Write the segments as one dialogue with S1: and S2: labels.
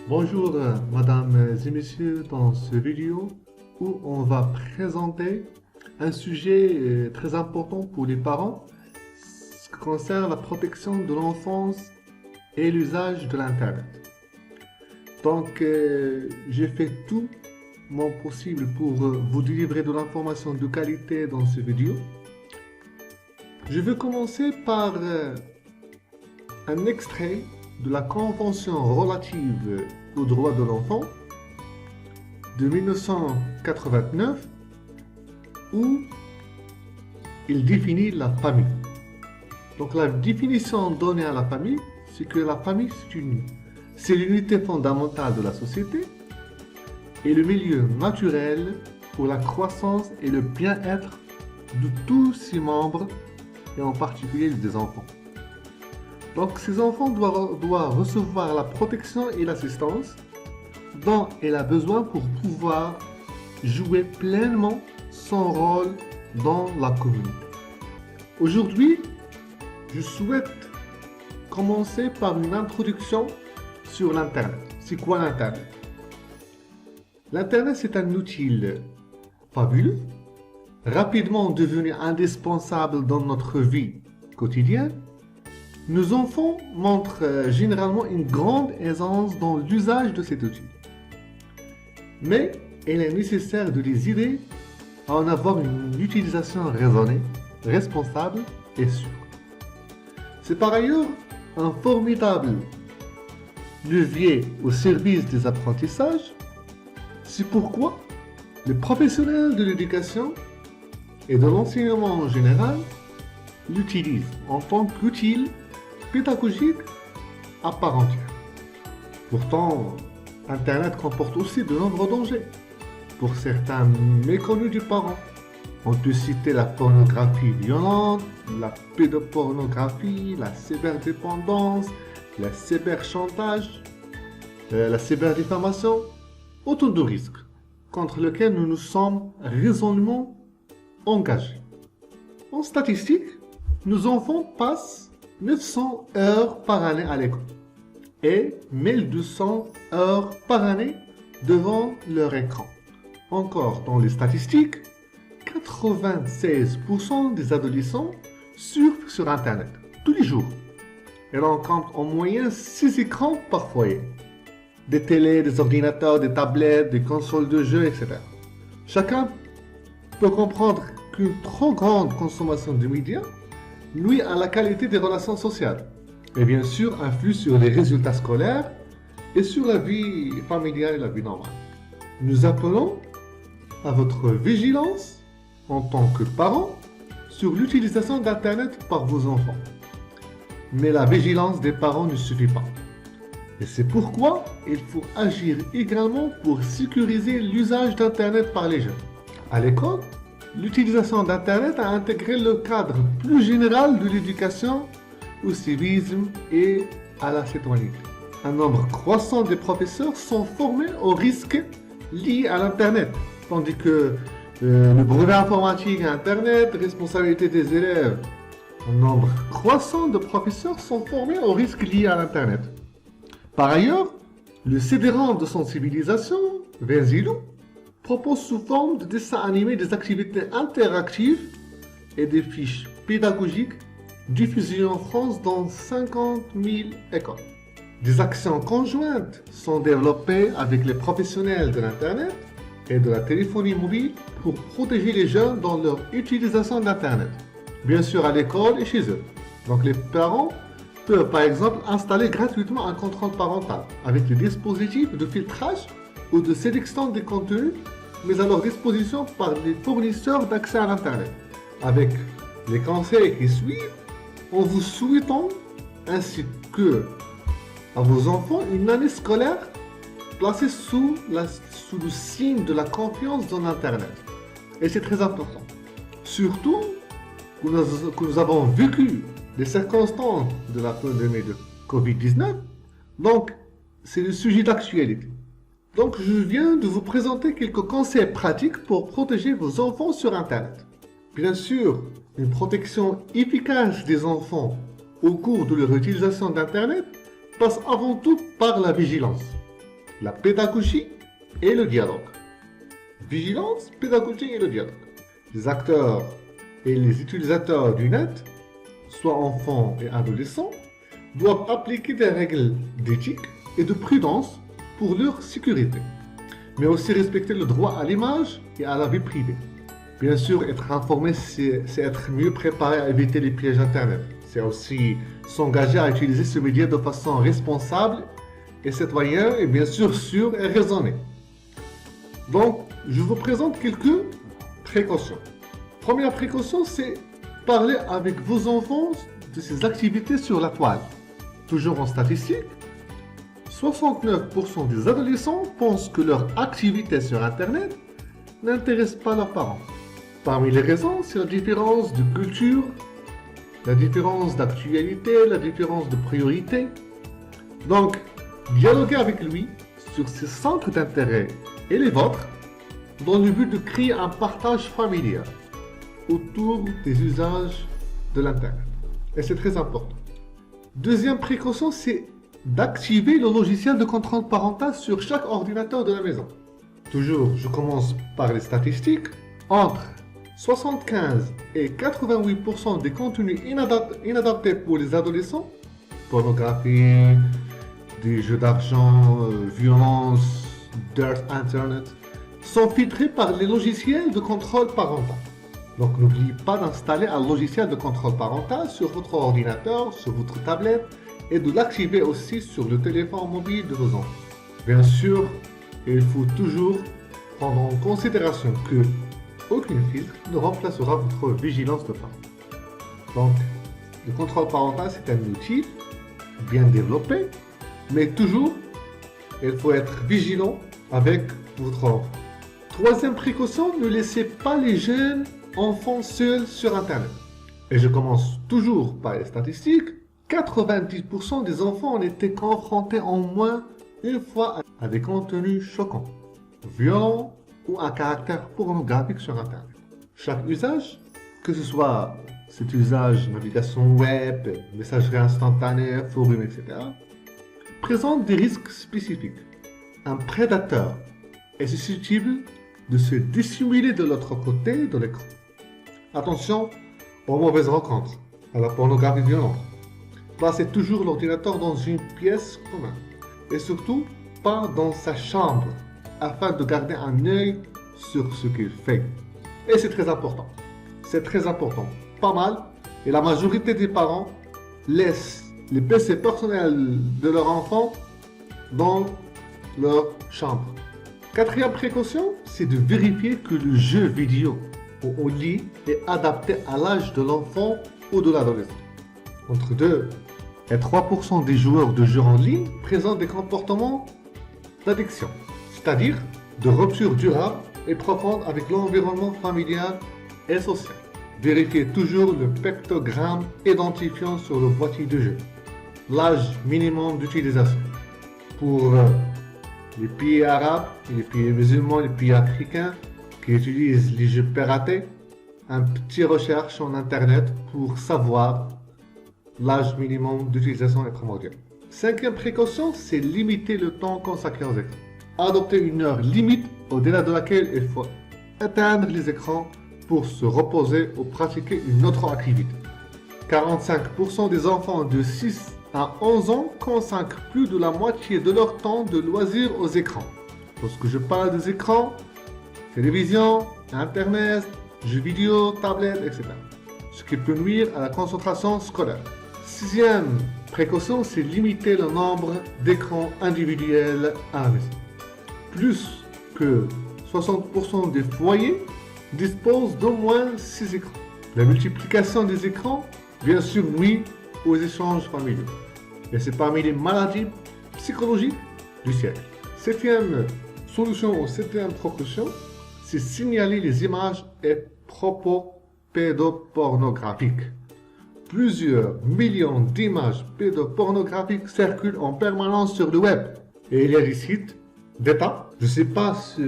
S1: Bonjour, mesdames et messieurs, dans cette vidéo où on va présenter un sujet très important pour les parents, ce qui concerne la protection de l'enfance et l'usage de l'Internet. Donc, j'ai fait tout mon possible pour vous délivrer de l'information de qualité dans cette vidéo. Je vais commencer par un extrait de la Convention relative aux droits de l'enfant de 1989 où il définit la famille. Donc la définition donnée à la famille, c'est que la famille c'est l'unité fondamentale de la société et le milieu naturel pour la croissance et le bien-être de tous ses membres et en particulier des enfants. Donc ces enfants doivent recevoir la protection et l'assistance dont elle a besoin pour pouvoir jouer pleinement son rôle dans la communauté. Aujourd'hui, je souhaite commencer par une introduction sur l'Internet. C'est quoi l'Internet? L'Internet, c'est un outil fabuleux, rapidement devenu indispensable dans notre vie quotidienne. Nos enfants montrent généralement une grande aisance dans l'usage de cet outil. Mais il est nécessaire de les aider à en avoir une utilisation raisonnée, responsable et sûre. C'est par ailleurs un formidable levier au service des apprentissages. C'est pourquoi les professionnels de l'éducation et de l'enseignement en général l'utilisent en tant qu'outil pédagogique à part entière. Pourtant, Internet comporte aussi de nombreux dangers. Pour certains méconnus du parent, on peut citer la pornographie violente, la pédopornographie, la cyberdépendance, le cyberchantage, la cyberdifamation, autant de risques contre lesquels nous nous sommes résolument engagés. En statistique, nos enfants passent 900 heures par année à l'école et 1200 heures par année devant leur écran. Encore dans les statistiques, 96% des adolescents surfent sur Internet tous les jours. Et l'on compte en moyenne 6 écrans par foyer. Des télés, des ordinateurs, des tablettes, des consoles de jeux, etc. Chacun peut comprendre qu'une trop grande consommation de médias nuit à la qualité des relations sociales et bien sûr influe sur les résultats scolaires et sur la vie familiale et la vie normale. Nous appelons à votre vigilance en tant que parents sur l'utilisation d'Internet par vos enfants. Mais la vigilance des parents ne suffit pas. Et c'est pourquoi il faut agir également pour sécuriser l'usage d'Internet par les jeunes. À l'école, l'utilisation d'Internet a intégré le cadre plus général de l'éducation au civisme et à la citoyenneté. Un nombre croissant de professeurs sont formés aux risques liés à l'Internet, tandis que le brevet informatique à Internet, responsabilité des élèves, un nombre croissant de professeurs sont formés aux risques liés à l'Internet. Par ailleurs, le CD-ROM de sensibilisation, Vezilo, propose sous forme de dessins animés des activités interactives et des fiches pédagogiques diffusées en France dans 50 000 écoles. Des actions conjointes sont développées avec les professionnels de l'Internet et de la téléphonie mobile pour protéger les jeunes dans leur utilisation d'Internet, bien sûr à l'école et chez eux. Donc les parents peuvent par exemple installer gratuitement un contrôle parental avec le dispositif de filtrage ou de sélection des contenus mis à leur disposition par les fournisseurs d'accès à l'Internet. Avec les conseils qui suivent, en vous souhaitant ainsi que à vos enfants une année scolaire placée sous le signe de la confiance dans l'Internet. Et c'est très important. Surtout que nous avons vécu les circonstances de la pandémie de Covid-19, donc c'est le sujet d'actualité. Donc je viens de vous présenter quelques conseils pratiques pour protéger vos enfants sur Internet. Bien sûr, une protection efficace des enfants au cours de leur utilisation d'Internet passe avant tout par la vigilance. la pédagogie et le dialogue. Vigilance, pédagogie et le dialogue. Les acteurs et les utilisateurs du net, soit enfants et adolescents, doivent appliquer des règles d'éthique et de prudence pour leur sécurité, mais aussi respecter le droit à l'image et à la vie privée. Bien sûr, être informé, c'est être mieux préparé à éviter les pièges Internet. C'est aussi s'engager à utiliser ce média de façon responsable et citoyenne et bien sûr sûre et raisonnée. Donc, je vous présente quelques précautions. Première précaution, c'est parler avec vos enfants de ces activités sur la toile. Toujours en statistique, 69% des adolescents pensent que leur activité sur Internet n'intéresse pas leurs parents. Parmi les raisons, c'est la différence de culture, la différence d'actualité, la différence de priorité. Donc, dialoguez avec lui sur ses centres d'intérêt et les vôtres dans le but de créer un partage familial autour des usages de l'Internet. Et c'est très important. Deuxième précaution, c'est d'activer le logiciel de contrôle parental sur chaque ordinateur de la maison. Toujours, je commence par les statistiques. Entre 75 et 88% des contenus inadaptés pour les adolescents, pornographie, des jeux d'argent, violence, dirt internet, sont filtrés par les logiciels de contrôle parental. Donc n'oubliez pas d'installer un logiciel de contrôle parental sur votre ordinateur, sur votre tablette et de l'activer aussi sur le téléphone mobile de vos enfants. Bien sûr, il faut toujours prendre en considération que aucun filtre ne remplacera votre vigilance de parent. Donc, le contrôle parental, c'est un outil bien développé, mais toujours, il faut être vigilant avec votre enfant. Troisième précaution, ne laissez pas les jeunes enfants seuls sur Internet. Et je commence toujours par les statistiques. 90% des enfants ont été confrontés au moins une fois à des contenus choquants, violents ou à caractère pornographique sur Internet. Chaque usage, que ce soit cet usage navigation web, messagerie instantanée, forum, etc., présente des risques spécifiques. Un prédateur est susceptible de se dissimuler de l'autre côté de l'écran. Attention aux mauvaises rencontres, à la pornographie violente. Placez toujours l'ordinateur dans une pièce commune et surtout pas dans sa chambre afin de garder un œil sur ce qu'il fait. Et c'est très important. C'est très important. Pas mal. Et la majorité des parents laissent les PC personnels de leur enfant dans leur chambre. Quatrième précaution, c'est de vérifier que le jeu vidéo ou en ligne est adapté à l'âge de l'enfant ou de l'adolescent. Entre 2 et 3% des joueurs de jeux en ligne présentent des comportements d'addiction, c'est-à-dire de rupture durable et profonde avec l'environnement familial et social. Vérifiez toujours le pictogramme identifiant sur le boîtier de jeu l'âge minimum d'utilisation. Pour les pays arabes, les pays musulmans, les pays africains qui utilisent les jeux piratés, un petit recherche en internet pour savoir l'âge minimum d'utilisation est primordial. Cinquième précaution, c'est limiter le temps consacré aux écrans. Adopter une heure limite au-delà de laquelle il faut éteindre les écrans pour se reposer ou pratiquer une autre activité. 45% des enfants de 6 à 11 ans consacrent plus de la moitié de leur temps de loisirs aux écrans. Lorsque je parle des écrans, télévision, internet, jeux vidéo, tablettes, etc. Ce qui peut nuire à la concentration scolaire. Sixième précaution, c'est limiter le nombre d'écrans individuels à la maison. Plus que 60% des foyers disposent d'au moins 6 écrans. La multiplication des écrans, bien sûr, nuit aux échanges familiaux. Et c'est parmi les maladies psychologiques du siècle. Septième solution ou septième précaution, c'est signaler les images et propos pédopornographiques. Plusieurs millions d'images pédopornographiques circulent en permanence sur le web. Et il y a des sites d'État. Je ne sais pas si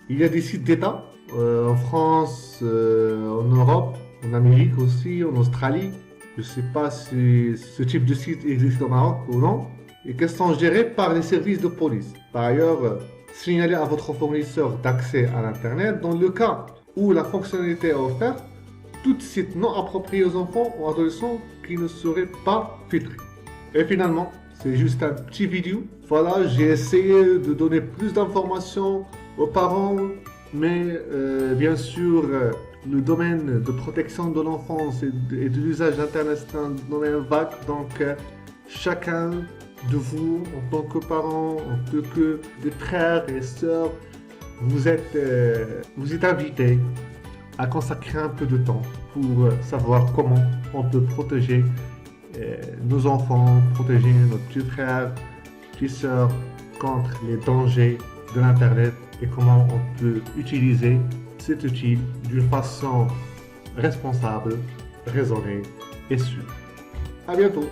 S1: il y a des sites d'État en France, en Europe, en Amérique aussi, en Australie. Je ne sais pas si ce type de site existe au Maroc ou non. et qu'elles sont gérées par les services de police. Par ailleurs, signalez à votre fournisseur d'accès à l'Internet dans le cas où la fonctionnalité est offerte, tout site non approprié aux enfants ou adolescents qui ne serait pas filtré. Et finalement, c'est juste un petit vidéo. Voilà, j'ai essayé de donner plus d'informations aux parents, mais bien sûr, le domaine de protection de l'enfance et de l'usage d'Internet, c'est un domaine vague, donc chacun de vous, en tant que parents, en tant que des frères et sœurs, vous êtes invités à consacrer un peu de temps pour savoir comment on peut protéger nos enfants, protéger nos petits frères, petites sœurs contre les dangers de l'Internet et comment on peut utiliser cet outil d'une façon responsable, raisonnée et sûre. À bientôt!